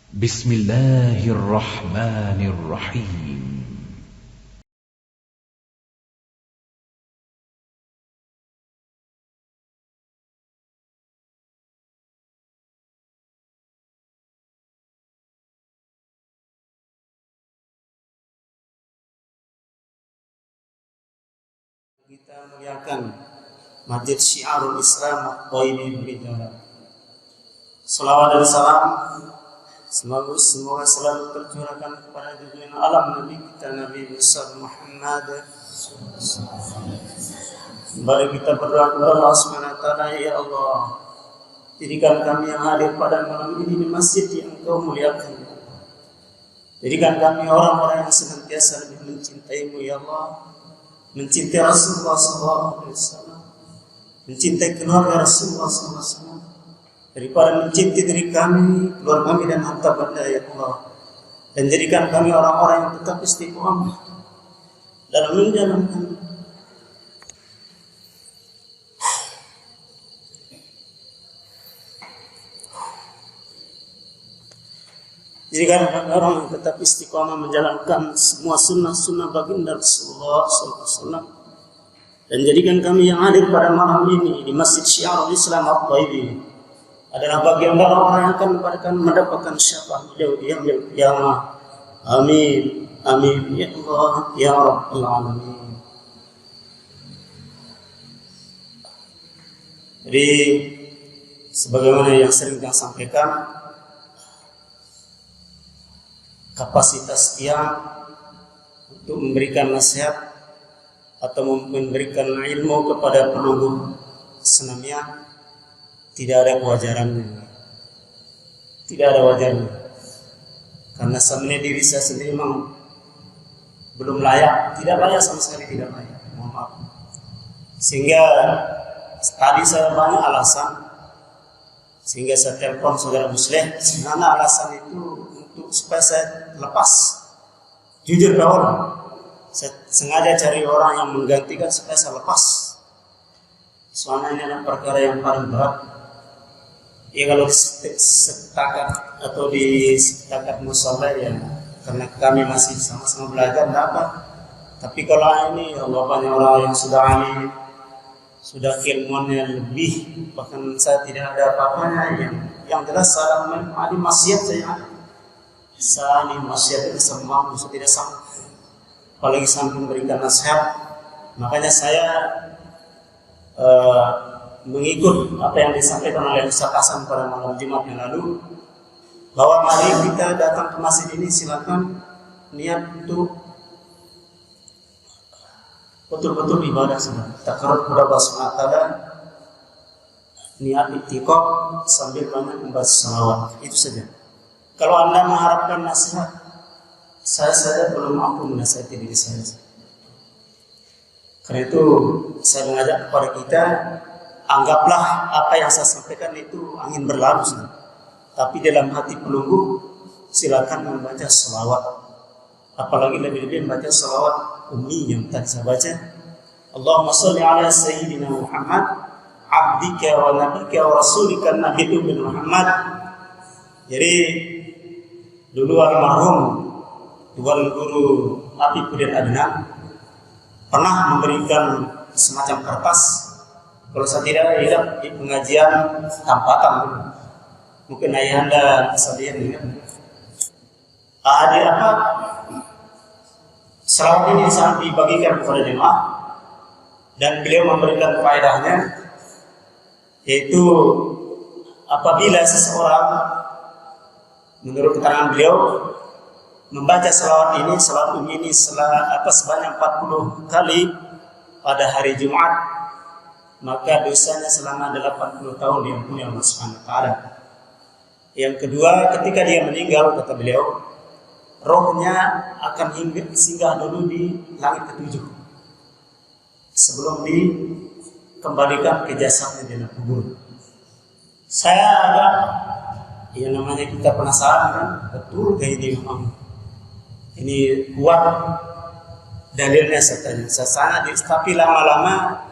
Bismillahirrahmanirrahim. Kita muliakan Masjid Syiarul Islam At-Thayyibi Bidara. Salawat dan salam semoga selalu tercurahkan kepada junjungan alam Nabi kita Nabi besar Muhammad. Mari kita berdoa kepada Allah Subhanahu wa taala, ya Allah, jadikan kami yang hadir pada malam ini di masjid yang Engkau muliakan. Jadikan kami orang-orang yang senantiasa lebih mencintai-Mu, ya Allah, mencintai Rasulullah SAW, mencintai keluarga Rasulullah SAW, daripada mencintai diri kami, keluarga kami dan harta benda, ya Allah. Dan jadikan kami orang-orang yang tetap istiqomah dalam menjalankan jadikan kami orang yang tetap istiqomah menjalankan semua sunnah-sunnah baginda Rasulullah SAW. Dan jadikan kami yang hadir pada malam ini di Masjid Syiarul Islam At-Thayyibi adalah bagian dari orang yang akan mendapatkan syafaat beliau di yaumil qiyamah. Amin, amin, ya Allah, ya Rabbal Alamin. Jadi sebagaimana yang sering kita sampaikan, kapasitas tiang untuk memberikan nasihat atau memberikan ilmu kepada penunggu senamnya tidak ada kewajarannya, tidak ada wajarnya, karena sebenarnya diri saya sendiri memang belum layak, tidak layak sama sekali, tidak layak, mohon maaf. Sehingga tadi saya banyak alasan, sehingga saya telepon saudara Musleh. Sebenarnya alasan itu untuk supaya saya lepas, jujur kawan, saya sengaja cari orang yang menggantikan supaya saya lepas. Soalnya ini adalah perkara yang paling berat. Ya kalau setakat atau di setakat musola ya, karena kami masih sama-sama belajar, tidak apa. Tapi kalau ini Allah, banyak orang yang sudah alim, sudah keilmuannya lebih, bahkan saya tidak ada apa-apanya. Yang jelas saya alim maksiat saya. Saya ini maksiat itu semua, saya tidak sanggup, apalagi sampai memberikan nasihat. Makanya saya mengikut apa yang disampaikan oleh Ustaz Hasan pada malam Jumat yang lalu, bahwa mari kita datang ke masjid ini, silakan niat untuk betul-betul ibadah saja, takarrub kepada Allah Subhanahu wa taala, niat itikaf sambil banyak membaca salawat, itu saja. Kalau Anda mengharapkan nasihat, saya saja belum mampu menasihati diri saya. Karena itu saya mengajak kepada kita, anggaplah apa yang saya sampaikan itu angin berlalu saja. Tapi dalam hati penunggu silakan membaca salawat. Apalagi lebih-lebih membaca salawat ummi yang tadi saya baca. Allahumma sholli ala sayyidina Muhammad abdika wa nabika wa rasulika nabiyyu bin Muhammad. Jadi dulu almarhum Tuan Guru Afiquddin Adnan pernah memberikan semacam kertas. Kalau saya tidak hidup di pengajian tampatan, mungkin ayahanda sekalian ingat. Ada apa? Selawat ini sangat dibagikan kepada jemaah, dan beliau memberikan faedahnya, yaitu apabila seseorang, menurut keterangan beliau, membaca selawat ini sebanyak 40 kali pada hari Jumat, maka dosanya selama 80 tahun diampuni Allah Subhanahu wa taala. Yang kedua, ketika dia meninggal, kata beliau, rohnya akan singgah dulu di langit ketujuh sebelum dikembalikan ke jasadnya di dalam kubur. Saya agak, yang namanya kita penasaran kan, betul kayak ini memang ini kuat dalilnya saya sangat, tapi lama-lama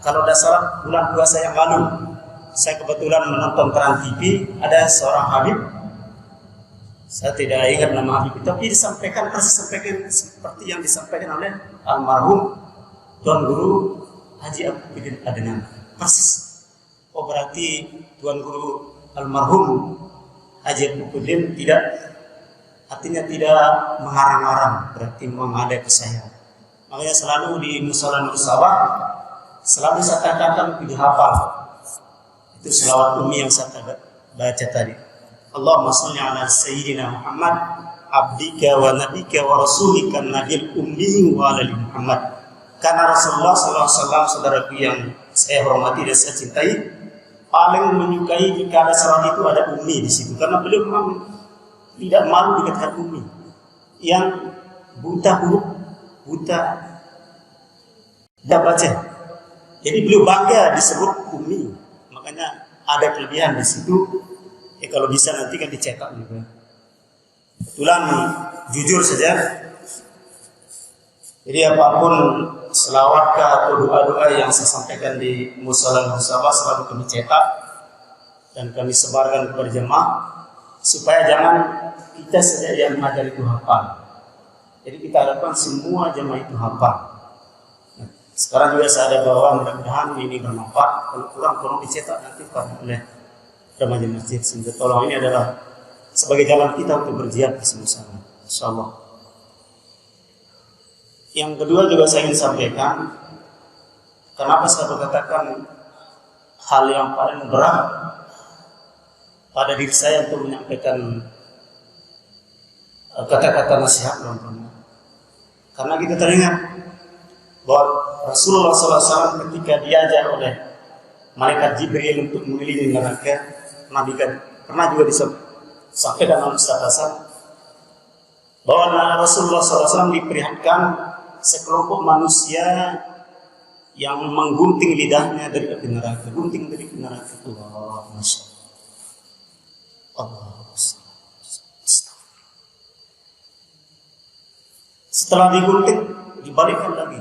kalau dasar bulan puasa yang lalu, saya kebetulan menonton Trans TV, ada seorang Habib Saya tidak ingat nama Habib, tapi disampaikan seperti yang disampaikan oleh almarhum Tuan Guru Haji Abdul Adnan. Persis. Oh berarti Tuan Guru almarhum Haji Abdul tidak, artinya tidak mengarang-arang, berarti mengadai ke saya. Makanya selalu di musola Nur Sawah selalu saya katakan dihafal. Itu selawat umi yang saya baca tadi. Allahumma sholli ala sayyidina Muhammad abdika wa nabika wa rasulika nabil ummi wa ala Muhammad. Karena Rasulullah SAW, saudaraku yang saya hormati dan saya cintai, paling menyukai jika ada salat itu ada ummi di situ, karena beliau memang tidak malu dikatakan ummi, yang buta huruf, buta tidak baca. Jadi beliau bangga disebut ummi, makanya ada kelebihan di situ. Kalau bisa nanti kan dicetak juga. Kebetulan jujur saja. Jadi apapun selawat atau doa-doa yang saya sampaikan di musola Musabah selalu kami cetak dan kami sebarkan kepada jemaah supaya jangan kita saja yang mengajar itu hafal. Jadi kita harapkan semua jemaah itu hafal. Nah, sekarang juga saya ada bawa, mudah-mudahan ini bermanfaat. Kalau kurang tolong dicetak nanti oleh remaja masjid. Sehingga tolong, ini adalah sebagai jalan kita untuk berjihad bersama-sama, insyaallah. Yang kedua juga saya ingin sampaikan, kenapa saya berkatakan hal yang paling berat pada diri saya untuk menyampaikan kata-kata nasihat dalam. Karena kita teringat bahwa Rasulullah SAW ketika diajar oleh malaikat Jibril untuk mengelilingi neraka, Nabi kan pernah juga disampaikan dalam Ustaz Hasan bahwa Rasulullah SAW diperlihatkan sekelompok manusia yang menggunting lidahnya dari api neraka, gunting dari neraka. Allah, masya Allah. Setelah digunting, dibalikkan lagi,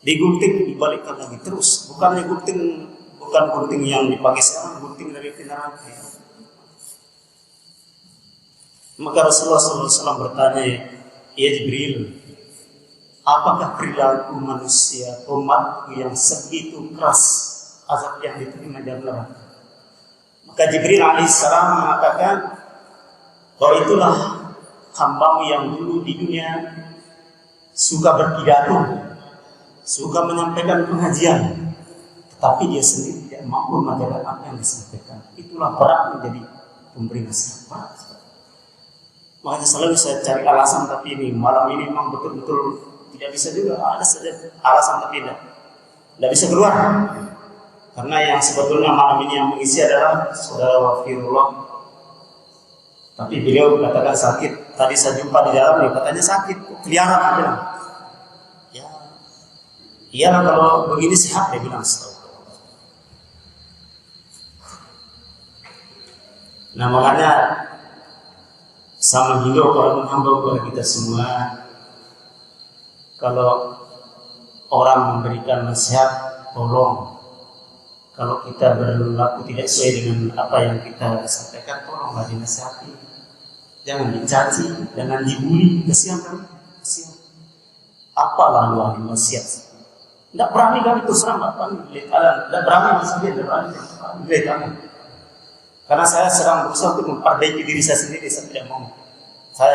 digunting, dibalikkan lagi terus. Bukan gunting yang dipakai sekarang, gunting dari api neraka. Maka Rasulullah SAW bertanya, ya Jibril, apakah perilaku manusia umatku yang segitu keras azab yang diterima dalam neraka? Maka Jibril alaihissalam mengatakan bahwa itulah hambamu yang dulu di dunia suka berpidato, suka menyampaikan pengajian, tetapi dia sendiri tidak mampu mengajarkan apa yang disampaikan. Itulah berat menjadi pemberi nasihat. Makanya selalu saya cari alasan, tapi ini malam ini memang betul-betul tidak bisa juga. Ada saja alasan tapi tidak bisa keluar. Karena yang sebetulnya malam ini yang mengisi adalah saudara Wafirullah. Tapi beliau katakan sakit. Tadi saya jumpa di dalam, dia katanya sakit. Keliaran aja. Ya, iyalah kalau begini sehat, dia bilang setahu. Nah makanya sama hidup kalau menghambau kepada kita semua, kalau orang memberikan nasihat, tolong. Kalau kita berlaku tidak sesuai dengan apa yang kita sampaikan, tolonglah dinasihati. Jangan dicaci, jangan dibully, kasihan kan? Kasihan. Apalah lu ahli nasihat? Tidak berani kami terus terang, tidak berani maksudnya, tidak berani. Karena saya sedang berusaha untuk memperbaiki diri saya sendiri, saya tidak mau. Saya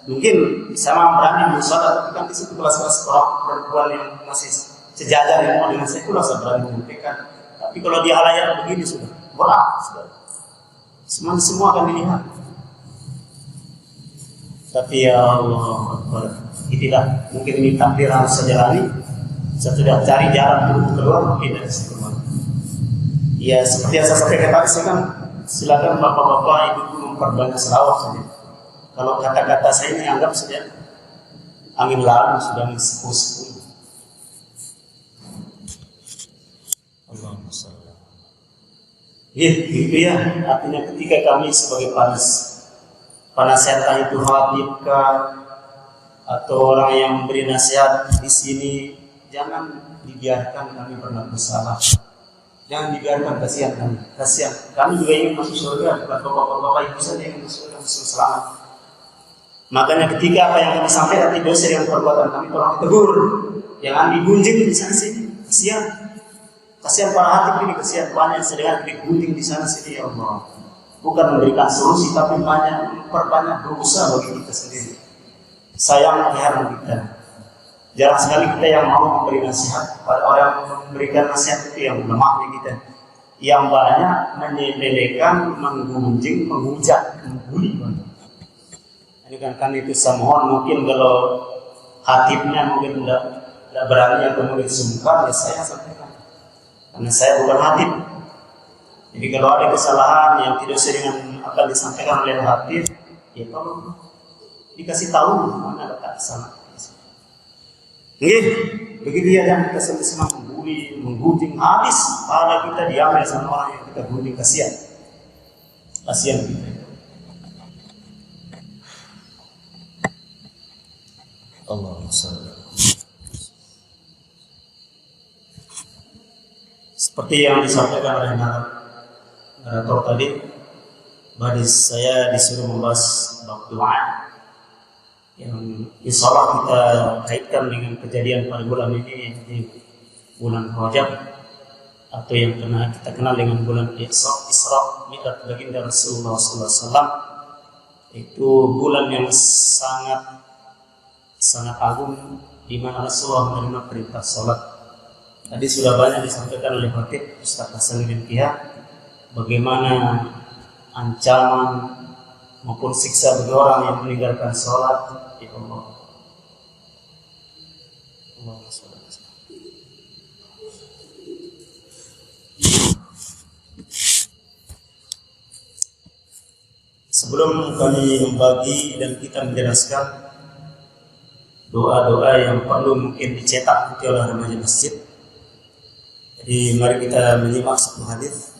mungkin sama berani berusaha, tapi kan di situ kelas-kelas orang perempuan yang masih sejajar yang mau dengan saya, itulah saya berani menyampaikan. Tapi kalau dia halayak begini sudah, berat sudah. Semua akan dilihat. Tapi ya Allah, itulah mungkin ini takdir harus saya jalani. Saya sudah cari jalan untuk keluar, mungkin dari situ. Ya seperti yang saya sampaikan tadi, saya kan silakan bapak-bapak ibu memperbanyak selawat saja. Kalau kata-kata saya ini anggap saja angin lalu sudah sepuh-sepuh. Allahumma shalli. Ya, gitu ya. Artinya ketika kami sebagai penasihat itu khatibkah atau orang yang memberi nasihat di sini, jangan dibiarkan kami berlaku salah. Jangan dibiarkan, kasihan kami. Kasihan. Kami juga ingin masuk surga, bukan bapak-bapak ibu saja yang masuk surga, masuk selamat. Makanya ketika apa yang kami sampaikan di dosa yang perbuatan kami, tolong ditegur. Jangan digunjing di sana sini. Kasihan. Kasihan para hati ini, kasihan banyak sedang digunjing di sana sini, ya Allah. Bukan memberikan solusi, tapi memperbanyak berusaha bagi kita sendiri. Sayang heran kita. Jarang sekali kita yang mau memberi nasihat pada orang yang memberikan nasihat itu yang lemah kita. Yang banyak menyepelekan, menggunjing, menghujat, membuli. Ini kan itu semohon mungkin kalau hatibnya mungkin tidak berani atau mungkin sungkan, ya saya sampaikan. Karena saya bukan hatib. Jadi kalau ada kesalahan yang tidak sesuai dengan apa yang disampaikan oleh hatib, ya tolong dikasih tahu mana letak kesalahan. Begitu ya, yang kita senang membuli, menggunjing, habis pada kita diambil sama orang yang kita gunjing, kasihan. Kasihan kita. Allahumma shalli. Seperti yang disampaikan oleh narator tadi, bahwa saya disuruh membahas bab doa yang insyaallah kita kaitkan dengan kejadian pada bulan ini, di bulan Rajab, atau yang kita kenal dengan bulan Isra Mi'raj baginda Rasulullah SAW. Itu bulan yang sangat agung, di mana Rasulullah menerima perintah sholat. Tadi sudah banyak disampaikan oleh Khatib Ustaz Hasanuddin Kiyah bagaimana ancaman maupun siksa bagi orang yang meninggalkan sholat. Ya Allah. Sebelum kami membagi dan kita menjelaskan doa-doa yang perlu mungkin dicetak nanti oleh remaja masjid, jadi mari kita menyimak satu hadis.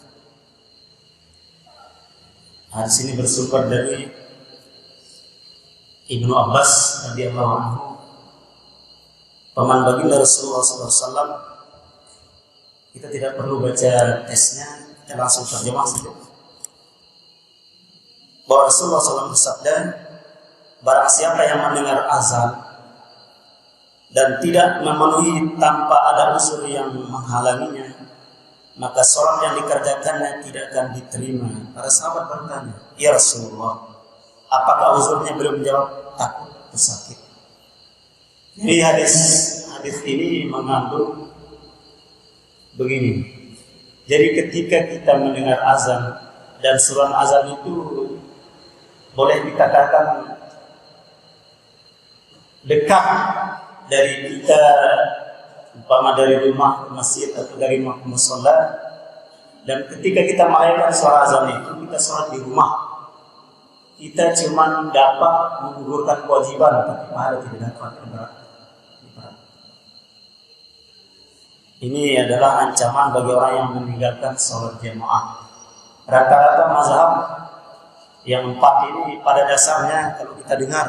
Hadis ini bersumber dari Ibnu Abbas radhiyallahu anhu, paman baginda Rasulullah SAW. Kita tidak perlu baca tesnya, kita langsung terjemah saja. Bahwa Rasulullah SAW bersabda, barang siapa yang mendengar azan dan tidak memenuhi tanpa ada unsur yang menghalanginya, maka sholat yang dikerjakannya tidak akan diterima. Para sahabat bertanya, ya Rasulullah, apakah uzurnya? Belum menjawab, takut, bersakit. Jadi hadis ini mengandung begini. Jadi ketika kita mendengar azan, dan suruhan azan itu boleh dikatakan dekat dari kita, umpama dari rumah ke masjid atau dari rumah ke mushola, dan ketika kita merayakan suara azan itu, kita sholat di rumah, kita cuma dapat menggugurkan kewajiban, tapi pahala tidak dapat. Ini adalah ancaman bagi orang yang meninggalkan sholat jamaah. Rata-rata mazhab yang 4 ini pada dasarnya kalau kita dengar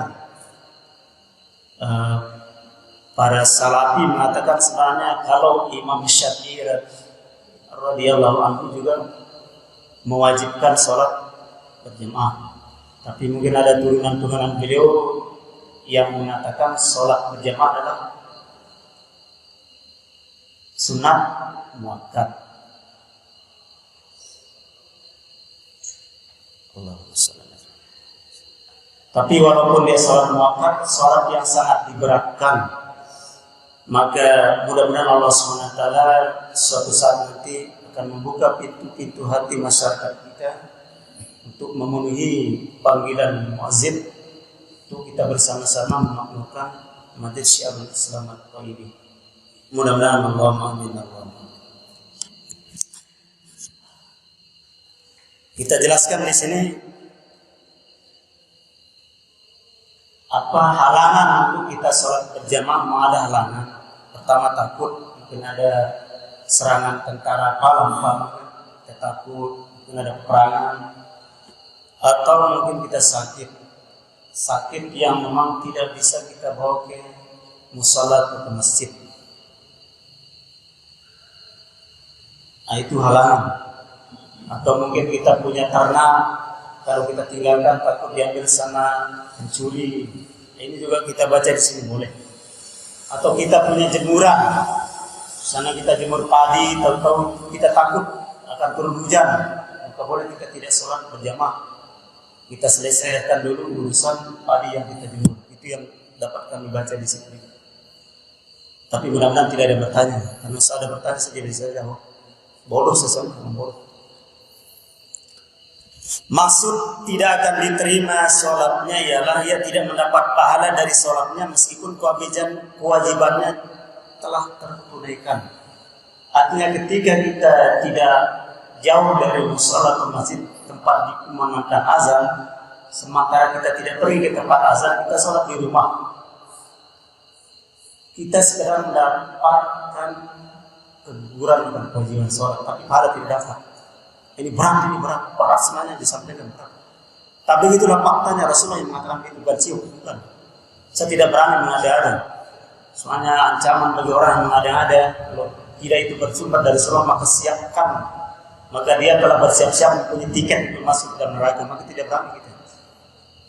para salafi mengatakan sebenarnya kalau Imam Syafi'i radhiyallahu anhu juga mewajibkan sholat berjamaah. Tapi mungkin ada turunan-turunan beliau yang mengatakan sholat berjamaah adalah sunat muakkad. Tapi walaupun dia sholat muakkad, sholat yang sangat diberatkan, maka mudah-mudahan Allah SWT suatu saat nanti akan membuka pintu-pintu hati masyarakat kita untuk memenuhi panggilan muazzin, untuk kita bersama-sama memakmurkan majlis syiarul Islam al-Thayyib. Mudah-mudahan Allahumma amin. Kita jelaskan di sini apa halangan untuk kita sholat berjamaah. Mau ada halangan. Pertama, takut mungkin ada serangan tentara malam, kita takut mungkin ada peperangan, atau mungkin kita sakit yang memang tidak bisa kita bawa ke mushola atau ke masjid. itu halangan. Atau mungkin kita punya ternak, kalau kita tinggalkan takut diambil sama pencuri. Ini juga kita baca di sini boleh. Atau kita punya jemuran, sana kita jemur padi, tahu-tahu kita takut akan turun hujan, maka boleh kita tidak sholat berjamaah. Kita selesaikan dulu urusan padi yang kita jemur. Itu yang dapat kami baca di sini. Tapi mudah-mudahan tidak ada bertanya. Karena kalau ada bertanya saja bisa jawab. Bodoh sesuatu, bodoh. Maksud tidak akan diterima sholatnya ialah ia tidak mendapat pahala dari sholatnya meskipun kewajibannya telah tertunaikan. Artinya ketika kita tidak jauh dari musola atau masjid tempat dikumandangkan azan, sementara kita tidak pergi ke tempat azan, kita sholat di rumah, kita sekedar mendapatkan keguguran dan kewajiban sholat, tapi pahala tidak dapat. Ini berat semuanya disampaikan berat. Tapi itulah faktanya, Rasulullah yang mengatakan itu bukan. Saya tidak berani mengada-ada. Soalnya ancaman bagi orang yang mengada-ada, kalau tidak itu bersumber dari Rasulullah maka siapkan. Maka dia telah bersiap-siap mempunyai tiket untuk masuk ke neraka, maka tidak berani kita.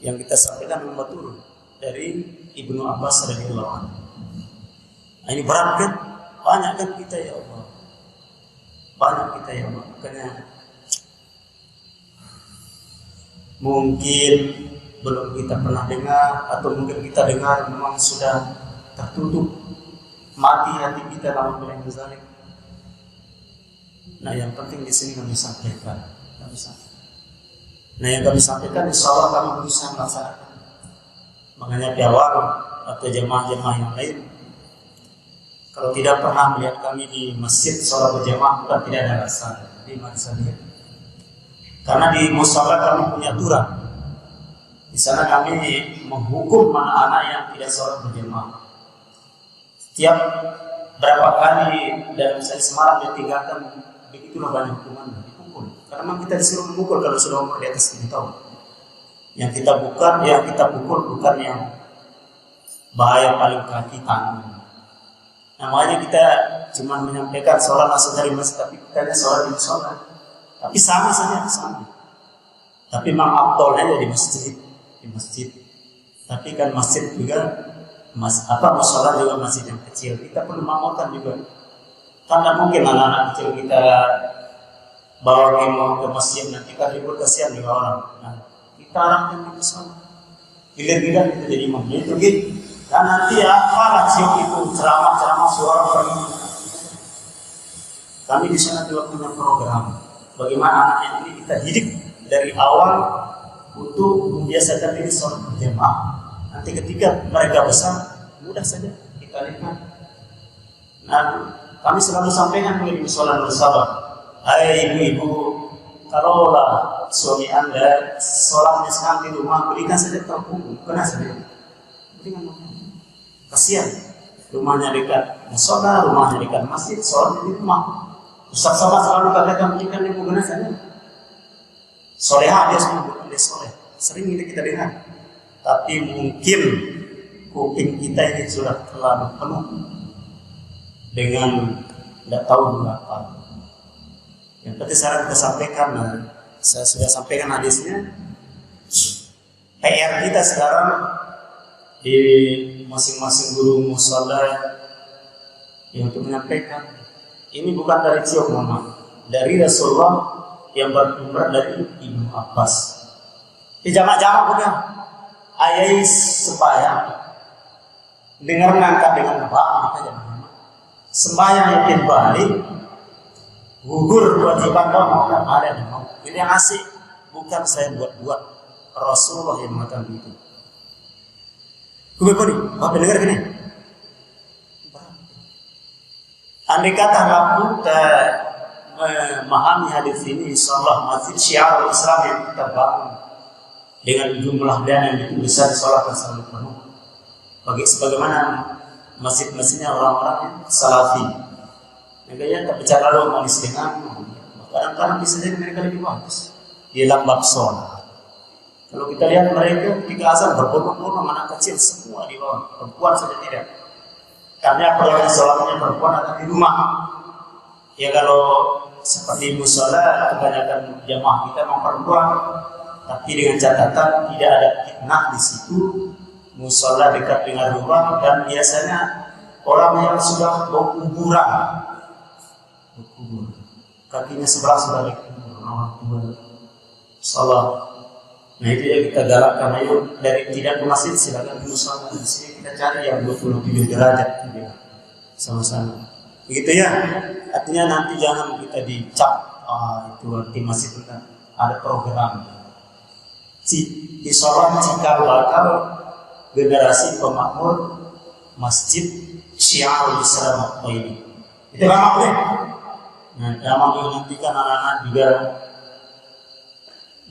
Yang kita sampaikan memang betul dari Ibnu Abbas radhiyallahu anhu. Ini berat kan? Banyak kan kita ya Allah. Banyak kita ya Allah. Makanya mungkin belum kita pernah dengar, atau mungkin kita dengar memang sudah tertutup mati hati kita dalam yang zalim. Nah, yang penting di sini kami sampaikan. Nah, yang kami sampaikan insya Allah kami berusaha melaksanakan. Makanya di awal atau jemaah-jemaah yang lain, kalau tidak pernah melihat kami di masjid sholat berjamaah, bukan tidak ada alasan. Jadi mari saya lihat. Karena di musala kami punya aturan. Di sana kami menghukum mana anak yang tidak sholat berjamaah. Setiap berapa kali dalam misalnya semalam dia tinggalkan, begitulah banyak hukuman dipukul. Karena memang kita disuruh memukul kalau sudah umur di atas 7 tahun. Yang kita pukul bukan yang bahaya paling kaki tangan. Namanya kita cuma menyampaikan sholat langsung dari masjid, tapi kita hanya sholat di sholat. Tapi sama saja, sama. Tapi memang abdolnya di masjid. Tapi kan masjid juga, musola juga masjid yang kecil. Kita perlu makmurkan juga. Karena mungkin anak-anak kecil kita bawa ke masjid, nanti kan ribut kasihan juga orang. Nah, kita arahkan ke musola. Gila-gila kita jadi imam. Itu gitu. Dan nanti apalah siok itu ceramah suara orang. Kami di sana juga punya program. Bagaimana anak ini kita didik dari awal untuk membiasakan diri sholat berjamaah. Nanti ketika mereka besar, mudah saja kita lihat. Nah, kami selalu sampaikan begini sholat bersabar. Hai ibu-ibu, kalaulah suami anda sholatnya sekarang di rumah, berikan saja terpunggung, kena saja. Berikan kasihan, rumahnya dekat musola, rumahnya dekat masjid, sholatnya di rumah. Ustaz sama selalu katakan berikan yang menggunakan saja. Soleha dia semua bukan dia soleh. Sering ini kita dengar. Tapi mungkin kuping kita ini sudah terlalu penuh dengan tidak tahu mengapa. Yang penting sekarang kita sampaikan, saya sudah sampaikan hadisnya. PR kita sekarang di masing-masing guru musola yang untuk menyampaikan. Ini bukan dari ciok mama, dari Rasulullah yang berumrah dari Ibnu Abbas. Di jamak-jamak bukan. Ayat sembahyang dengar ngangkat dengan bak maka jangan. Sembahyang yakin balik gugur kewajiban mau ada di mau. Ini yang asik, bukan saya buat-buat. Rasulullah yang mengatakan itu. Kubekoni, apa dengar gini? Andai kata mampu memahami hadis ini, insyaallah masjid syiar Islam yang kita bangun dengan jumlah dana yang begitu besar, sholat yang selalu penuh. Sebagaimana masjid-masjidnya orang-orang salafi. Makanya tak bicara lalu manis dengan, kadang-kadang bisa jadi mereka lebih bagus di dalam bab sholat. Kalau kita lihat mereka ketika azan berbondong-bondong anak kecil semua di bawah, perempuan saja tidak. Karena apalagi sholatnya perempuan atau di rumah. Ya kalau seperti musola kebanyakan jamaah kita memang perempuan, tapi dengan catatan tidak ada fitnah di situ. Musola dekat dengan rumah dan biasanya orang yang sudah berkuburan, kakinya sebelah sudah dikubur, salah. Nah itu yang kita galakkan, ayo dari tidak ke masjid silakan ke musola. Di sini kita cari yang 27 derajat sama-sama. Begitu ya. Artinya nanti jangan kita dicap itu di masjid kita ada program. Isolat cikal bakal generasi pemakmur masjid Syiarul Islam ini. Itu ramak deh. Nah, ramak nanti kan anak-anak juga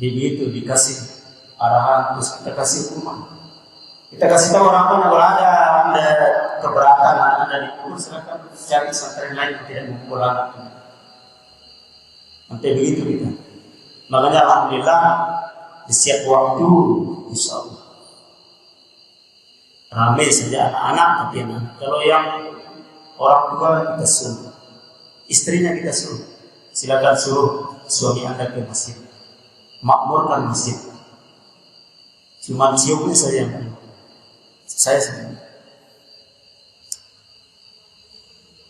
begitu dikasih arahan, terus kita kasih hukuman. Kita kasih tahu orang pun kalau ada keberatan anak dari pun silakan cari pesantren lain yang tidak memukul anak. Nanti begitu kita. Makanya alhamdulillah di setiap waktu insya Allah ramai saja anak-anak, tapi anak. Kalau yang orang tua kita suruh, istrinya kita suruh, silakan suruh suami anda ke masjid, makmurkan masjid. Cuma ciumnya saja yang saya sendiri.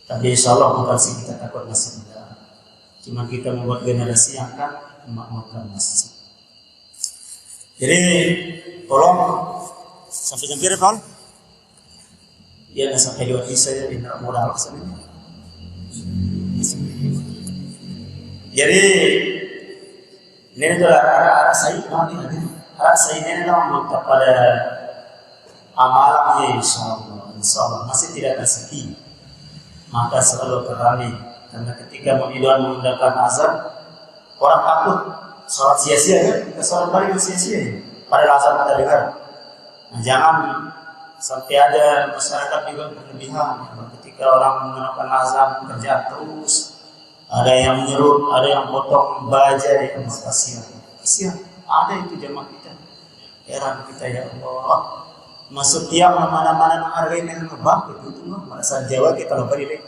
Tapi insya Allah bukan sih kita takut masjid, cuma kita membuat generasi yang akan memakmurkan masjid. Jadi tolong sampai jam berapa, Paul? Ya, sampai 2 saya tidak modal kesana. Jadi ini adalah arah saya nanti. Arah saya ini adalah kepada amalannya insya Allah masih tidak tersepi. Maka selalu kerani, karena ketika mengundangkan azan, orang takut sholat sia-sia kan? Kita sholat balik sia-sia. Pada azan kita dengar. Nah, jangan sampai ada masyarakat juga berlebihan. Ketika orang mengenalkan azan kerja terus, ada yang menyerut, ada yang potong baja, yang kasihan. Ada itu jamaah kita. Heran kita ya Allah. Masuk tiang mana-mana menghargai dengan ngebak itu mah bahasa Jawa kita lupa diri.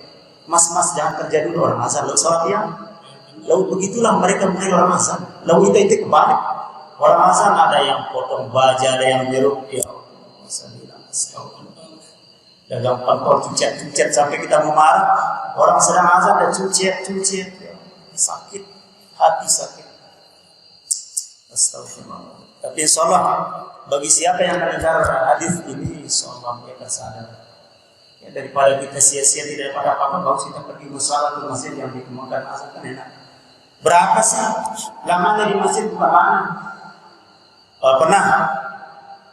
Mas jangan kerja dulu orang azan lu sholat tiang. Lalu begitulah mereka mulai orang azan. Lalu itu kebalik. Orang azan ada yang potong baja, ada yang nyeruk ya Allah. Dagang pentol cuciat sampai kita memarah. Orang sedang azan dan cuciat ya. Sakit, hati sakit. Astagfirullah. Tapi insyaallah bagi siapa yang mendengar hadis ini, insyaallah dia akan sadar. Ya, daripada kita sia-sia tidak pada apa-apa, bagus kita pergi musala ke masjid yang dikembangkan azan kan enak. Berapa sih lamanya di masjid bukan mana? Pernah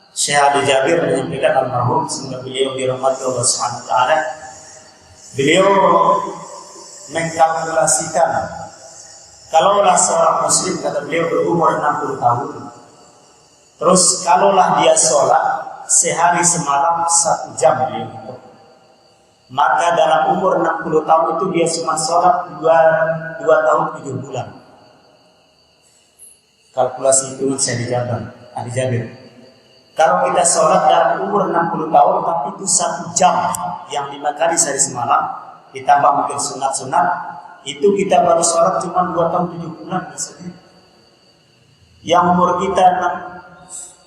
Syekh Ali Jabir menyampaikan almarhum, semoga beliau dirahmati Allah Subhanahu wa taala. Beliau mengkalkulasikan kalaulah seorang muslim, kata beliau, berumur 60 tahun. Terus kalaulah dia sholat sehari semalam 1 jam beliau hitung. Maka dalam umur 60 tahun itu dia cuma sholat 2 tahun 7 bulan. Kalkulasi hitungan saya di Jabir. Kalau kita sholat dalam umur 60 tahun tapi itu 1 jam yang 5 kali sehari semalam ditambah mungkin sunat-sunat, itu kita baru sholat cuma 2 tahun 7 bulan maksudnya. Yang umur kita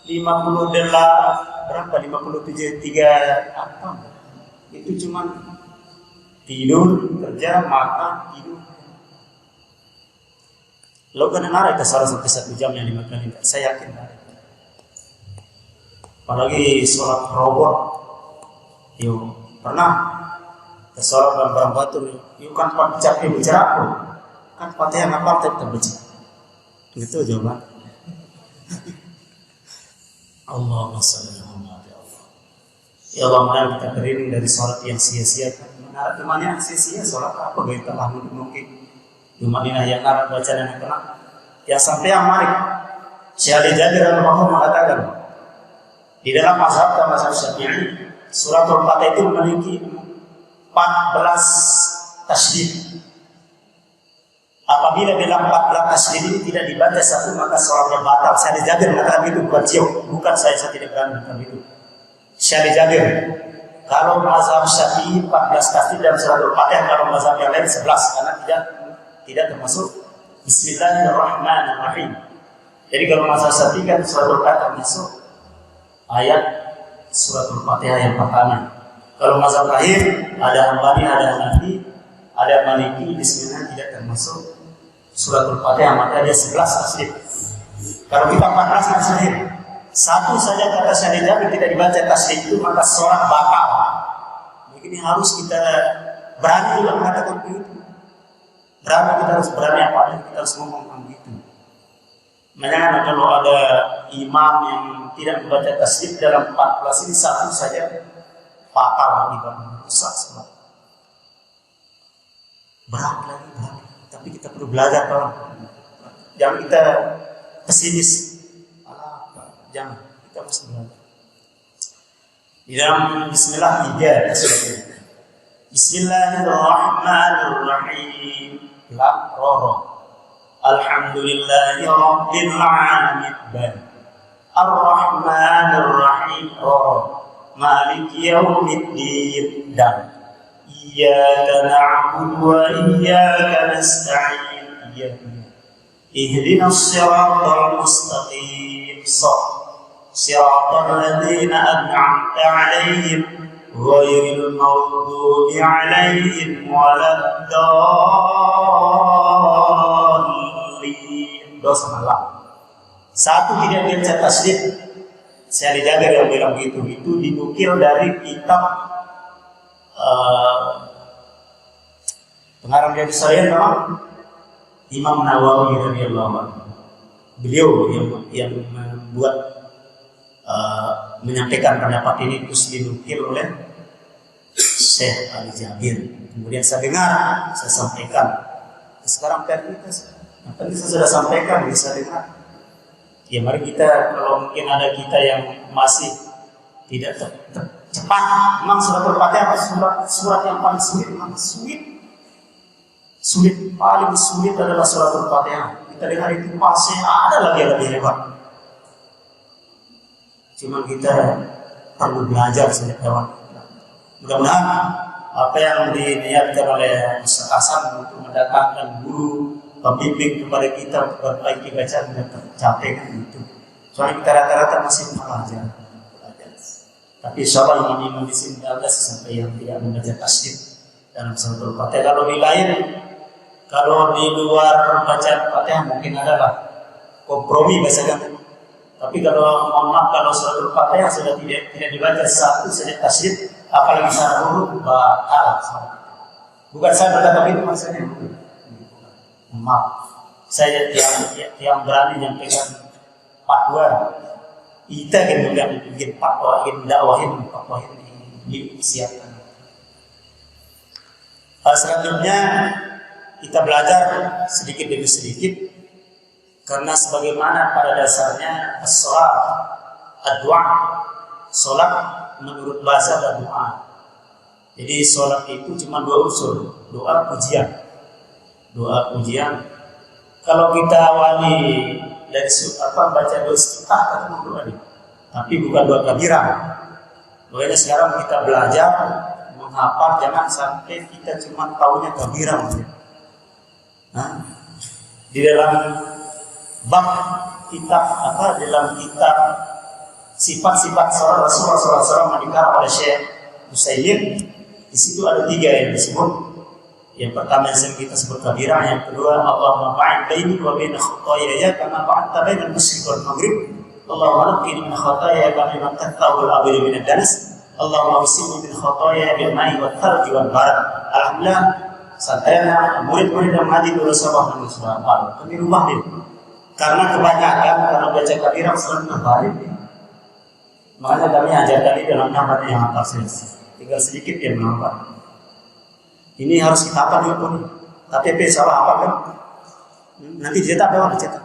58 berapa 57 3 apa itu cuma tidur, kerja, makan, tidur. Lo kan nara kita salah sampai 1 jam yang 5 kali, saya yakin. Apalagi sholat robot, yuk pernah kita sholat dalam barang batu, yuk kan capek bicara kan Fatihah ngapal tapi terbaca. Itu jawaban. Allahumma shalli ala Muhammad ya Allah. Ya Allah, mudah kita keriling dari sholat yang sia-sia. Menara temannya sia-sia sholat apa gaya telah mungkin. Cuma ini yang nara baca dan kena. Ya sampai yang mari. Syekh Ali Jabir almarhum mengatakan di dalam mazhab Syafi'i suratul Fatihah itu memiliki 14 tasydid. Apabila dalam 14 tasydid ini tidak dibaca satu maka sholatnya batal. Syekh Ali Jabir mengatakan itu bukan saya tidak berani mengatakan itu. Syekh Ali Jabir, kalau mazhab Syafi'i 14 tasydid dalam suratul Fatihah, kalau mazhab yang lain 11 karena tidak tidak termasuk Bismillahirrahmanirrahim. Jadi kalau mazhab Syafi'i kan suratul Fatihah termasuk ayat suratul Fatihah yang pertama. Kalau mazhab lain ada Hambali, ada Hanafi, ada Maliki, Bismillah tidak termasuk suratul Fatihah, maka dia 11 tasdid. Kalau kita 14 tasdid, satu saja kata Syekh Jabir tidak dibaca tasdid itu maka sholat batal. Ini harus kita berani juga mengatakan begitu. Berani, kita harus berani apa adanya, kita harus ngomong begitu. Makanya kalau ada imam yang tidak membaca tasdid dalam 14 ini satu saja fatal ibadah, rusak semua. Berat lagi. Tapi kita perlu belajar kawan. Jangan kita pesimis. Jangan, kita mesti belajar. Di dalam Bismillah 3 Bismillahirrahmanirrahim. Lam roro. Alhamdulillahi rabbil alamin. Ar-Rahmanir-Rahim. Roro. Maliki yaumiddin. Dan iyyaka na'budu wa iyyaka nasta'in. Ihdinas siratal mustaqim. Siratal ladzina an'amta 'alaihim ghairil maghdubi 'alaihim waladdallin. Dosa malam. Satu tidak baca tasdid. Saya dijaga yang bilang gitu. Itu dinukil dari kitab pengarang dari saya memang Imam Nawawi radhiyallahu anhu. Beliau yang membuat menyampaikan pendapat ini, terus dinukil oleh Syekh Ali Jabir. Kemudian saya dengar, saya sampaikan. Sekarang kita apa yang saya sudah sampaikan, bisa dengar. Ya mari kita, kalau mungkin ada kita yang masih tidak cepat, memang suratul Fatihah surat yang paling sulit, memang sulit, paling sulit adalah suratul Fatihah. Kita dengar itu pasti ada lagi yang lebih hebat. Cuma kita perlu belajar sejak awal. Mudah-mudahan apa yang diniatkan oleh Ustaz Hasan untuk mendatangkan guru pembimbing kepada kita untuk memperbaiki bacaan dan tercapai kan itu. Soalnya kita rata-rata masih belajar. Tapi insyaallah ini minimum di sini ada sampai yang tidak membaca tasdid dalam suratul Fatihah. Kalau di luar bacaan Fatihah mungkin adalah kompromi bahasa. Tapi kalau mohon maaf, kalau suratul Fatihah sudah tidak dibaca satu saja tasdid, apalagi secara huruf batal. Bukan saya berkata itu maksudnya. Maaf, saya yang berani menyampaikan fatwa. Kita yang bikin fatwa, yang dakwahin disiapkan. Selanjutnya kita belajar sedikit demi sedikit. Karena sebagaimana pada dasarnya as-salat, ad-du'a, salat menurut bahasa dan doa. Jadi salat itu cuma dua unsur, doa pujian. Doa pujian. Kalau kita awali dari baca doa istiftah kan doa ini. Tapi bukan doa kabirah. Makanya sekarang kita belajar menghafal, jangan sampai kita cuma taunya kabirah. Di dalam bab kitab dalam kitab sifat-sifat salat Rasulullah SAW dikarang oleh Syekh Utsaimin, di situ ada 3 yang disebut. Yang pertama yang kita sebut kabirah, yang kedua Allahumma ba'id baini wa baina khataaya kama ba'adta baina al-masyriq wal maghrib. Allahumma naqqini min khataaya kama naqqal al-abyad min ad-danas. Allahumma ghsilni min khataaya bil ma'i wat thalji wal barad. Alhamdulillah, saya murid-murid yang ngaji dulu sabah dan sabah. Kami rumah dia. Karena kebanyakan kalau baca kabirah selalu terbalik. Makanya kami ajarkan ini dalam nama yang atas tinggal sedikit yang menghafal. Ini harus kita hafal juga pun. Tapi salah apa kan? Nanti dicetak memang dicetak.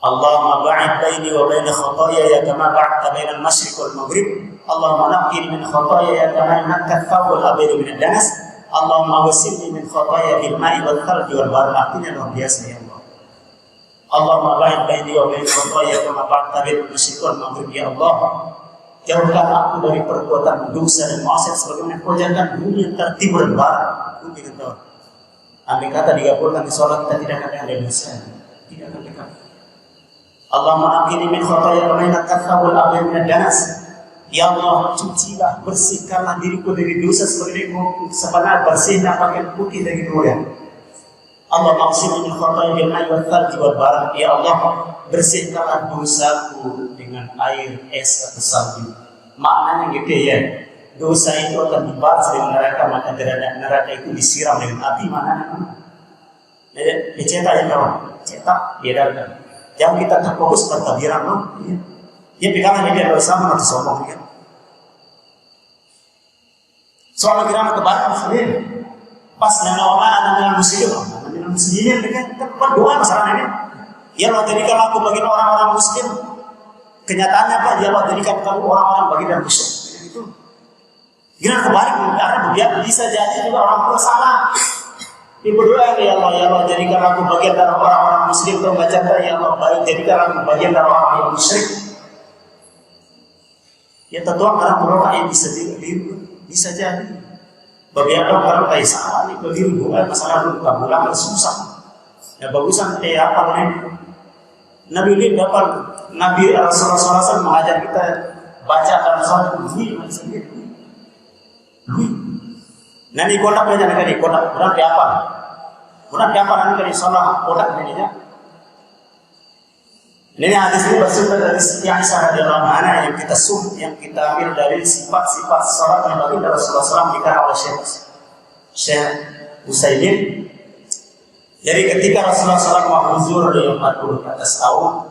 Allahumma ba'id baini wa baina khataaya kama ba'adta baina al-masyriq wal maghrib. Allahumma naqqini min khataaya kama naqqat thawbal abyad min ad-danas. Allahumma ghsilni min khataaya bil ma'i wal thalji wal barad. Artinya luar biasa ya Allah. Allahumma ba'id baini wa baina khataaya kama ba'adta baina al-masyriq wal maghrib. Ya Allah, jauhkan aku dari perbuatan dosa dan maksiat sebagaimana kau jadikan bumi antara timur dan barat. Andai kata digabungkan di sholat kita tidak akan ada dosa, tidak akan dekat. Allahumma aqini min khotaya kama yakthawul abin min danas. Ya Allah, cucilah, bersihkanlah diriku dari dosa seperti sebenarnya bersihnya pakaian putih dari dosa. Allah maksudnya min khotaya bil ma'i wal thalji wal barad. Ya Allah, bersihkanlah dosaku dengan air es atau salju. Maknanya gitu ya. Dosa itu akan dibahas dengan neraka, maka neraka itu disiram dengan api. Mana? Dicetak ya kawan, cetak dia dalam. Jangan kita terfokus pada takbiran loh. Ya pegangan dia dosa mana sombong kan? Soal kira-kira kebaran muslim, pas nama anak muslimin kan berdoa masalahnya. Ya Allah jadikan aku bagi orang-orang muslim. Kenyataannya apa? Ya Allah jadikan kamu orang-orang bagi dan musyrik. Gimana kebalik, karena dia bisa jadi juga orang tua salah. Dia berdoa ya Allah jadikan aku bagian dari orang-orang muslim yang membaca ya Allah baik jadikan aku bagian dari orang yang musyrik. Ya tentu karena berdoa yang bisa jadi. Bagi orang kayak salah nih berdiri bukan masalah lu bukan susah. Ya bagusan apa nih? Nabi ini dapat Nabi Rasulullah SAW mengajar kita baca dalam sholat ini sendiri. Nanti kotak aja nanti kotak berarti apa? Berarti apa nanti dari sholat kotak ini ya? Ini hadis ini bersumber dari yang radhiyallahu anha yang kita ambil dari sifat-sifat sholat yang bagi Rasulullah SAW dikarang oleh Syekh Utsaimin. Jadi ketika Rasulullah SAW mahuzur di 40 ke atas tahun,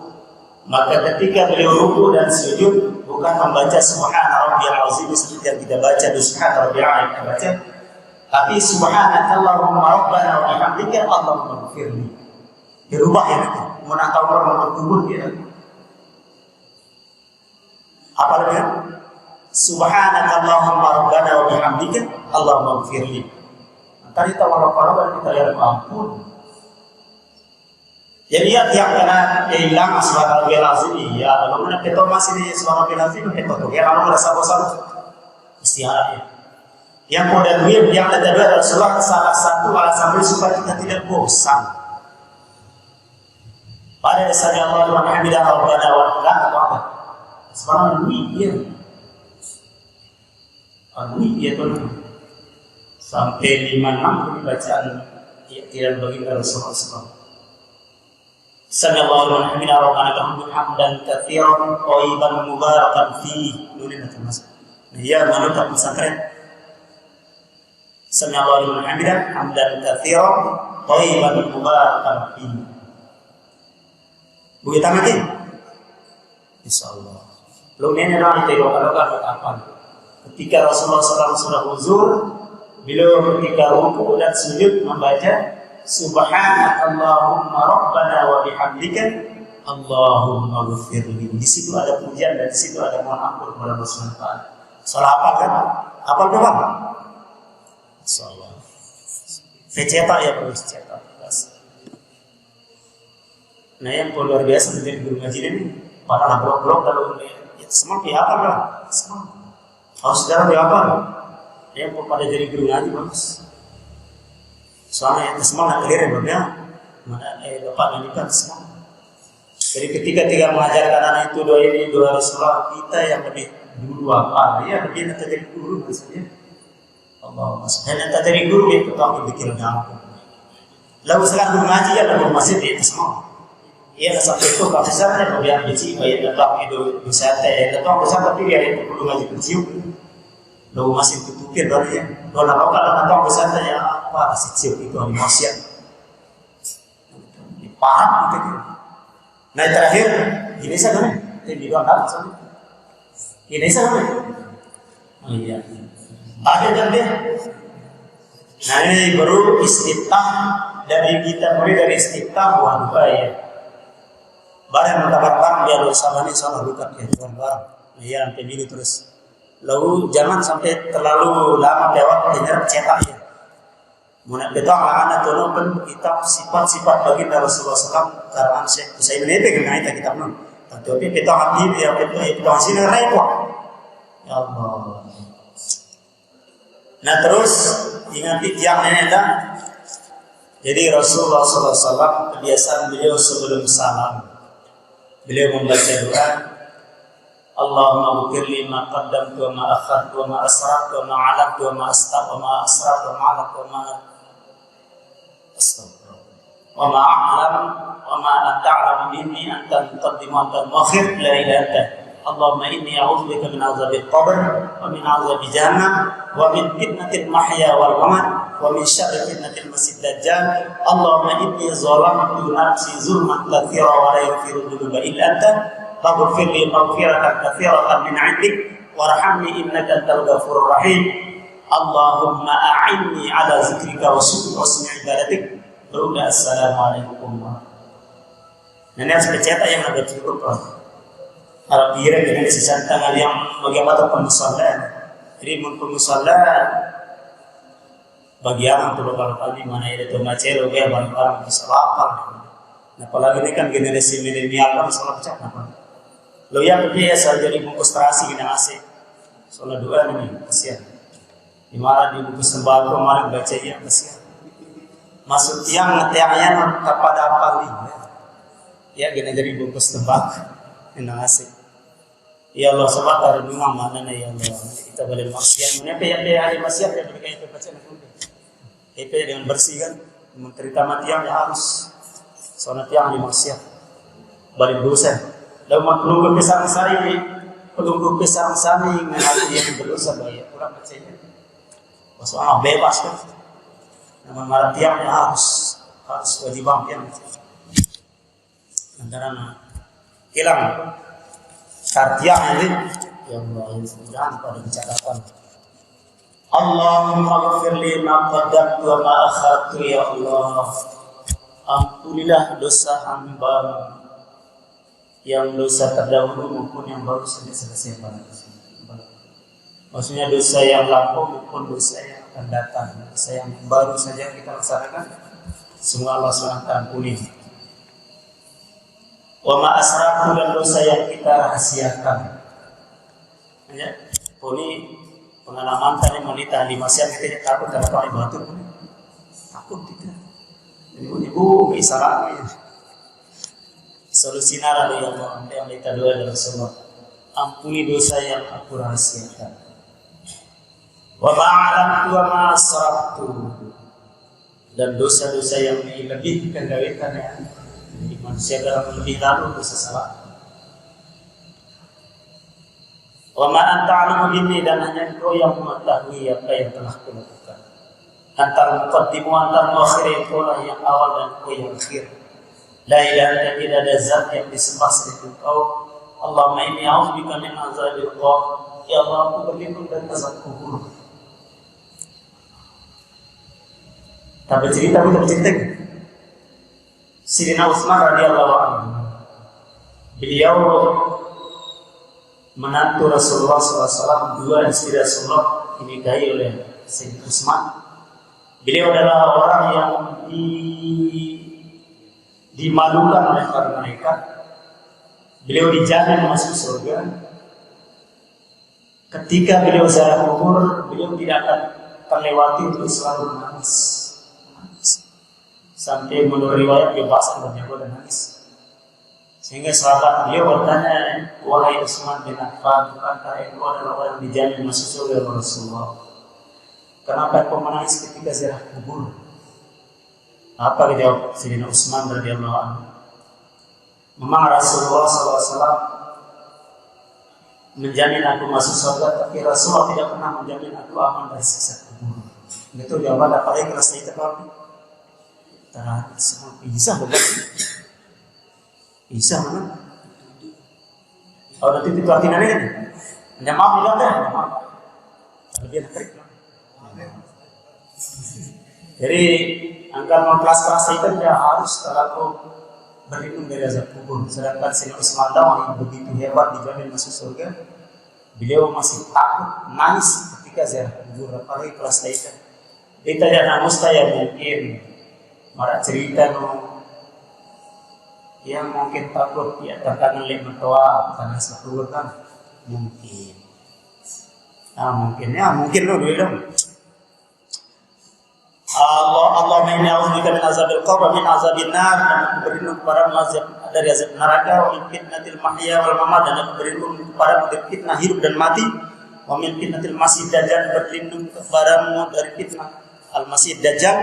maka ketika beliau ruku dan sujud bukan membaca subhana rabbiyal azim seperti yang kita baca di subhana rabbiyal a'la kita baca, tapi subhanakallahumma rabbana wa bihamdika allahumma ighfirli. Dirubah ya nanti, menatau orang kubur dia. Apa namanya? Subhanakallahumma rabbana wa bihamdika allahumma ighfirli. Tadi tawarok-warok kita ya ampun. Jadi ya tiap kena hilang asbab al-azim ya kalau mana peto masih di asbab al-azim peto tu ya kalau merasa bosan istiharah. Yang kedua yang adalah salah satu alasan supaya kita tidak bosan. Pada dasarnya Allah Alhamdulillah Rabbana wa lakal hamd. Sebenarnya ini tu sampai 5-6 bacaan tidak bagi Rasulullah SAW. Sallallahu alaihi wa sallam hamdan katsiran thayyiban mubarakan fihi. Nulis termasuk. Ya manusia pesantren. Sallallahu alaihi wa sallam hamdan katsiran thayyiban mubarakan fihi. Begitu mati? Insyaallah. Lu nenek dah itu kalau apa? Ketika Rasulullah SAW sudah huzur, beliau ketika ruku dan sujud membaca Subhanakallahumma rabbana wa bihamdika Allahumma ighfirli. Di situ ada pujian dan di situ ada mohon ampun kepada Allah Subhanahu wa taala. Salah apa kan? Apa doang? Insyaallah. Cetak ya terus cetak. Nah yang luar biasa menjadi guru ngaji ini para blok-blok kalau ya semua pihak lah. Semua. Harus sekarang apa? Yang pada jadi guru ngaji bagus. Soalnya yang semua nak clear ya, mana dapat lanjutkan semua. Jadi ketika mengajarkan anak itu doa Rasulullah kita yang lebih dulu apa ya lebih nanti jadi guru maksudnya. Allah maksudnya nanti jadi guru itu tahu bikin apa. Lalu sekarang guru ngaji ya lalu masih di semua. Iya sampai itu kalau misalnya kemudian biji bayar datang itu bisa datang ke sana tapi dia itu guru ngaji kecil. Lalu masih tutupin baru ya. Kalau datang ke sana ya apa sih itu manusia. Paham gitu. Nah terakhir ini saya kan di doang apa soalnya. Ini saya kan. Oh iya. Ada dan dia. Nah ini baru istiftah dari kita mulai dari istiftah buah ya. Barang barang dia harus sama nih sama lukat ya barang. Nah ya sampai ini terus. Lalu jangan sampai terlalu lama lewat penyerap cetak ya. Muna betul anak tolong kitab sifat-sifat bagi Rasulullah SAW karena saya menepek dengan kitab nun. Tapi betul hati dia betul sini repot. Ya Allah. Nah terus ingat yang nenek dah Jadi Rasulullah SAW kebiasaan beliau sebelum salam, beliau membaca doa, Allahumma ghfirli ma qaddamtu wa ma akhartu wa ma asrartu wa ma a'lantu wa ma asrartu wa ma a'lantu wa ma wa ma a'lam wa ma anta a'lamu minni anta al-muqaddim wa anta al-mu'akhir la ilaha illa anta. Allahumma inni a'udzubika min 'adzabil qabr wa min 'adzabi jahannam wa min fitnatil mahya wal mamat wa min syarri fitnatil masiihid dajjal. Allahumma inni zalamtu nafsi zulman katsiran wa la yaghfiru dzunuba illa anta faghfir li maghfiratan katsiratan min 'indik warhamni innaka antal ghafurur rahim. Allahumma a'inni 'ala zikrika wa syukri wa husni ibadatik. Berudah assalamualaikum. Nah, ini harus dicetak yang agak cukup. Kalau kira dengan sisa tangan yang bagaimana pemusalaan. Jadi pemusalaan bagian untuk lokal di mana ada macelo kayak barang-barang bisa lapar. Nah, apalagi ini kan generasi milenial kan salah pecah apa. Lo yang biasa jadi bungkus terasi kita ngasih. Soalnya doa ini kasihan. Di mana di bungkus sembako kemarin baca ya kasihan. Masuk tiangnya kepada apa nih? Ya gini jadi bungkus tembak. Enak asik. Ya Allah sebab dari bunga mana nih ya Allah. Kita boleh maksiat. Mana ya hari maksiat yang mereka itu baca nanti. Itu dengan bersih kan. Mencerita tiang ya harus. Soalnya tiang di maksiat. Balik dosa. Lalu pelunggu pisang sari. Pelunggu pisang sari mengalir yang berdosa bayar. Kurang bacanya. Soalnya bebas kan. Namun malah tiang ya harus wajibam tiang. Antara hilang kartiang ini yang jangan pada bicarakan. Allahumma ghfirli ma qaddamtu wa ma akhartu ya Allah. Ampunilah dosa hamba yang dosa terdahulu maupun yang baru saja selesai. Maksudnya dosa yang lampau maupun dosa yang akan datang. Dosa yang baru saja kita laksanakan. Semoga Allah SWT ampuni. Wa ma asrartu dan dosa yang kita rahasiakan. Ya, ini pengalaman tadi wanita di masyarakat kita takut kalau pakai batu pun takut tidak. Ibu isyarat. Solusi nara dari Allah yang kita doa dari Rasulullah. Ampuni dosa yang aku rahasiakan. Wa ma a'lamtu wa ma asrartu dan dosa-dosa yang dilebihkan dari ya. Jadi manusia dalam lebih lalu dosa salah. Wa ma anta 'alamu binni dan hanya Engkau yang mengetahui apa yang telah kulakukan. Antal muqaddimu antal muakhir, Engkau yang awal dan Engkau yang akhir. La ilaha illa anta, tidak ada zat yang disembah selain Engkau. Allahumma inni a'udzubika min azabil qabr. Ya Allah, aku berlindung dari azab kubur. Tapi cerita Sayyidina Utsman radhiyallahu anhu, beliau menantu Rasulullah SAW, dua istri Rasulullah dinikahi oleh Sayyidina Utsman. Beliau adalah orang yang dimalukan oleh para mereka. Beliau dijamin masuk surga. Ketika beliau ziarah kubur, beliau tidak akan terlewati untuk selalu menangis. Sampai menurut riwayat dia basah berjago dan nangis. Sehingga sahabat beliau bertanya, wahai Utsman bin Affan, bukankah engkau adalah orang yang dijamin masuk surga oleh Rasulullah? Kenapa engkau menangis ketika ziarah kubur? Apa dijawab Sayyidina Utsman radhiyallahu anhu? Memang Rasulullah SAW menjamin aku masuk surga, tapi Rasulullah tidak pernah menjamin aku aman dari siksa kubur. Itu jawaban apalagi kelas itu kalau bisa bukan? Bisa mana? Oh nanti itu artinya ini. Anda maaf tidak ada, maaf. Lebih enak. Jadi angkat kelas itu tidak harus kalau berlindung dari azab kubur. Sedangkan Sayyidina Utsman yang begitu hebat dijamin masuk surga, beliau masih takut nangis ketika ziarah kubur. Apalagi kelas itu. Kita jangan mustahil mungkin. Marah cerita yang mungkin takut ya terkadang oleh mertua karena sebelum kan mungkin. Mungkin lo dulu dong. Allahumma inni a'udzubika min azabil qabr min azabin nar, dan aku berlindung kepada azab dari azab neraka, wa min fitnatil mahya wal mamat, dan aku berlindung kepada fitnah hidup dan mati, wa min fitnatil masih dajjal, berlindung kepadamu dari fitnah al-masih dajjal.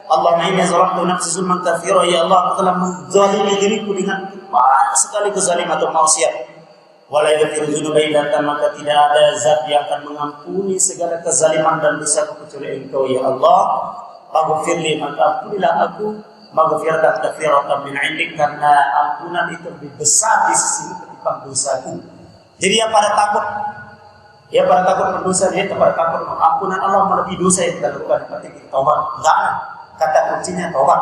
Allahumma inni zalamtu nafsi zulman katsira, ya Allah, aku telah menzalimi diriku dengan banyak sekali kezaliman atau maksiat. Wala yaghfiru dzunuba illa anta, maka tidak ada zat yang akan mengampuni segala kezaliman dan dosa kecuali Engkau, ya Allah. Maghfirli, maka ampunilah aku, maghfiratan katsiratan min 'indik, karena ampunan itu lebih besar di sisimu ketimbang dosaku. Jadi yang pada takut berdosa, dia pada takut ampunan Allah melebihi dosa yang kita lakukan, berarti kita taubat. Enggak, kata kuncinya taubat.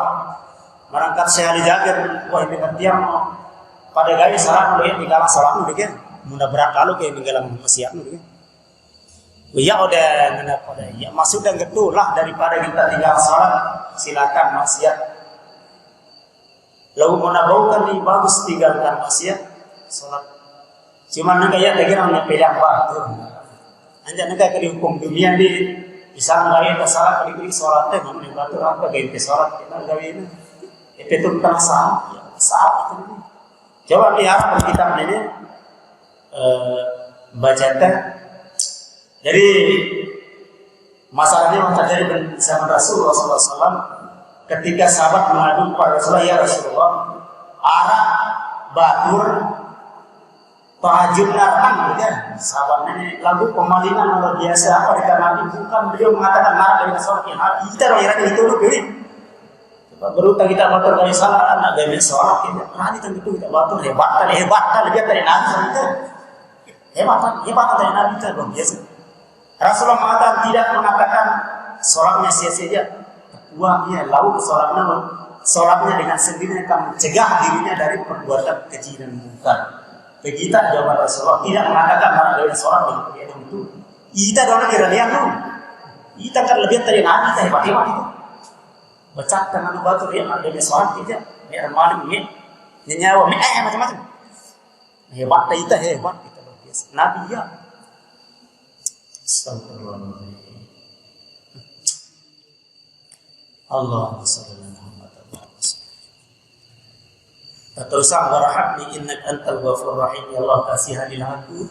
Merangkat sehari jaga, wah dengan dia mau pada gaya salah lu yang tinggal salah lu deh, mudah berat kalau kayak tinggal maksiat lu deh. Ya udah ngena pada ya maksud dan getulah daripada kita tinggal salat, silakan maksiat. Lalu menabaukan nih bagus tinggalkan maksiat salat. Cuma nggak ya lagi orang pegang waktu. Anja nggak ke hukum dunia di bisa nggak ya salah kali salat teh mana batu apa gaya salat kita gawe ini. Itu tentang salah, ya salah itu. Coba lihat kitab ini baca teh. Jadi masalahnya yang terjadi zaman Rasulullah SAW ketika sahabat mengadu kepada Rasulullah, ya Rasulullah, arah batur tahajud narang, ya sahabat ini lagu pemalingan luar biasa apa dikarenakan bukan beliau mengatakan narang dari sholat yang hati kita orang itu dulu ini. Berutang kita batur dari salah anak dari sholat kita nanti tentu kita batur hebat kali lebih dari nabi itu hebat dari nabi itu luar biasa. Rasulullah mengatakan tidak mengatakan sholatnya sia-sia, uangnya laut sholatnya dengan sendirinya akan mencegah dirinya dari perbuatan keji dan munkar. Begitu jawaban Rasulullah, tidak mengatakan orang dari sholat dengan kegiatan itu. Kita dong kira lihat dong, kita kan lebih dari nabi kita hebat itu. Baca dengan batu yang ada di sholat kita, biar malam ini nyawa macam-macam. Hebat kita luar biasa. Nabi ya. Astagfirullahaladzim. Allahumma shalli ala Muhammad wa ala Terus warhamni innaka antal ghafurur rahim, ya Allah kasihanilah aku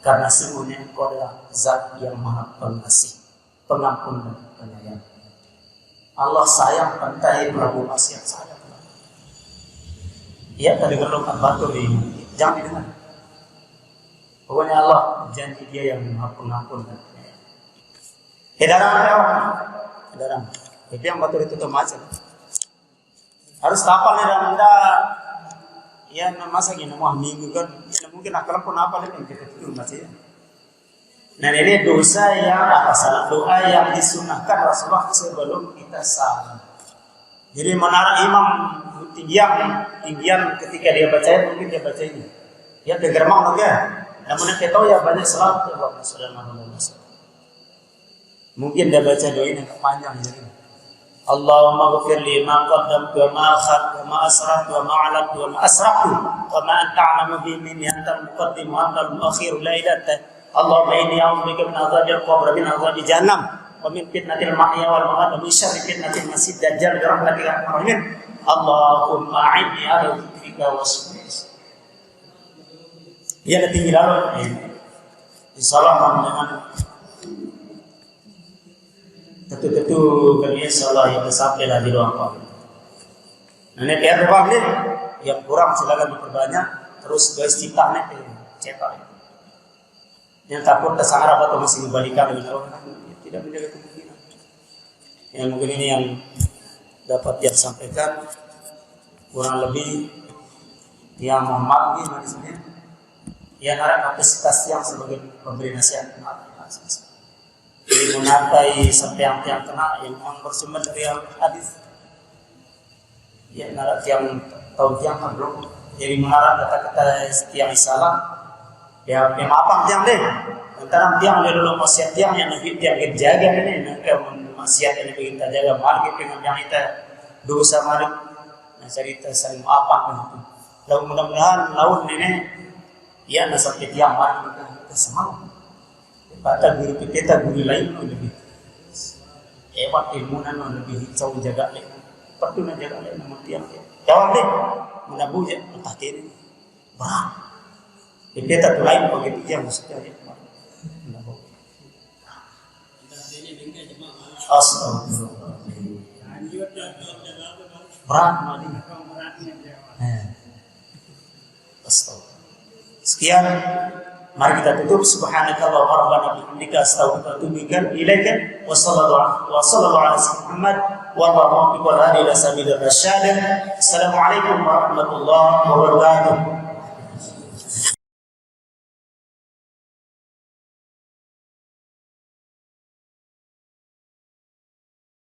karena sesungguhnya Engkau adalah Zat yang Maha Pengasih, Pengampun dan Penyayang. Allah sayang pantai Prabu maksiat sayang. Ya tadi gerungkan batu ini jangan didengar. Pokoknya Allah janji dia yang Maha Pengampun dan Penyayang. Edaran. Itu yang batu itu macam. Harus tapal dan anda ya masa gini mau minggu kan ya, mungkin akal pun apa lagi yang kita tidur masih. Nah ini dosa yang salah doa yang disunahkan Rasulullah sebelum kita salam. Jadi menara imam tinggian ketika dia baca mungkin dia baca ini. Ya dengar mau enggak? Namun kita tahu ya banyak salat ya Bapak Saudara Muhammad. Mungkin dia baca doa ini panjang jadi. Allahumma ghfir li ma qaddamtu wa ma akhartu wa ma asrartu wa ma a'lantu wa ma asraftu wa ma anta a'lamu bi minni antal muqaddim wa antal muakhir la ilaha illa Allahumma inni a'udzubika min adzabil qabr min adzabi jahannam wa min fitnatil mahya wal mamat wa min syarri fitnatil masih dajjal bi rahmatika ya arhamar rahimin. Allahumma a'inni ala dzikrika wa syukrika. Ya ketinggalan insyaallah dengan tentu kami insyaallah yang sampailah di ruang publik. Nah ini PR publik yang kurang silakan diperbanyak terus istiqamah cetak. Yang takut tersangar atau masih membalikan dengan orang tidak menjaga kemungkinan. Yang mungkin ini yang dapat dia sampaikan kurang lebih yang mohon di sini. Yang ada kapasitas yang sebagai pemberi nasihat. Jadi menatai setiang-tiang kena yang bersumber dari hadis. Ya narak tiang tahun tiang belum. Jadi mengarah kata-kata tiang salah. Ya apa tiang deh. Antara tiang dia dulu maksiat tiang yang lebih tiang kita jaga ini. Nanti maksiat yang lebih kita jaga malah dengan yang kita dosa malah. Nah cerita saling apa gitu. Lalu mudah-mudahan laun ini ya sampai tiang malah kita semua. Pada guru kita guru lain lebih hebat ilmu nan lebih hicau jaga lek. Perlu na jaga lek nama tiang. Jawab deh. Menabu ya entah kini. Berat. Kita tuh lain begitu ya maksudnya ya. Astagfirullah. Berat mali. Astagfirullah. Sekian. Mari kita tutup. Subhanakallah wa rabbana bihamdika astaghfiruka wa atubu ilaika. Wa sallallahu ala Muhammad wa ala alihi wa sahbihi. Assalamualaikum warahmatullahi wabarakatuh.